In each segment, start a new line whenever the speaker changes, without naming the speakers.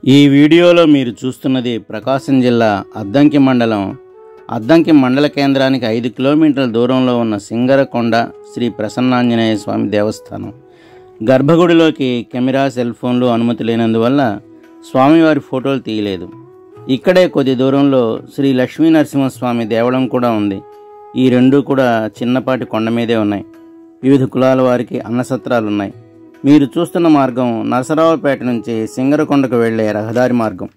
ఈ వీడియోలో మీరు చూస్తున్నది ప్రకాశం జిల్లా అద్దంకి మండలం అద్దంకి మండల కేంద్రానికి 5 కిలోమీటర్ల దూరంలో ఉన్న సింగరకొండ శ్రీ ప్రసన్నాంజనేయ స్వామి దేవస్థానం. గర్భగుడిలోకి కెమెరా సెల్ ఫోన్లు అనుమతి లేనందువల్ల స్వామివారి ఫోటోలు తీయలేదు. ఇక్కడే కొద్ది దూరంలో శ్రీ లక్ష్మీ నరసింహస్వామి దేవళం కూడా ఉంది. ఈ రెండూ కూడా చిన్నపాటి కొండ మీదే ఉన్నాయి. వివిధ కులాల వారికి అన్నసత్రాలున్నాయి. మీరు చూస్తున్న మార్గం నరసరావుపేట నుంచి సింగరకొండకు వెళ్లే రహదారి మార్గం.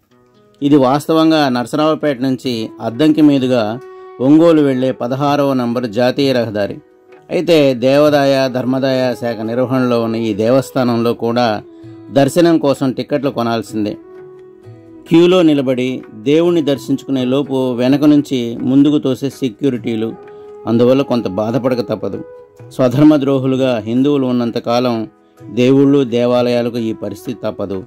ఇది వాస్తవంగా నరసరావుపేట నుంచి అద్దంకి మీదుగా ఒంగోలు వెళ్లే 16వ నంబర్ జాతీయ రహదారి. అయితే దేవాదాయ ధర్మదాయ శాఖ నిర్వహణలో ఉన్న ఈ దేవస్థానంలో కూడా దర్శనం కోసం టిక్కెట్లు కొనాల్సిందే. క్యూలో నిలబడి దేవుణ్ణి దర్శించుకునే లోపు వెనక నుంచి ముందుకు తోసే సెక్యూరిటీలు, అందువల్ల కొంత బాధపడక తప్పదు. స్వధర్మ ద్రోహులుగా హిందువులు ఉన్నంతకాలం దేవుళ్ళు దేవాలయాలకు ఈ పరిస్థితి తప్పదు.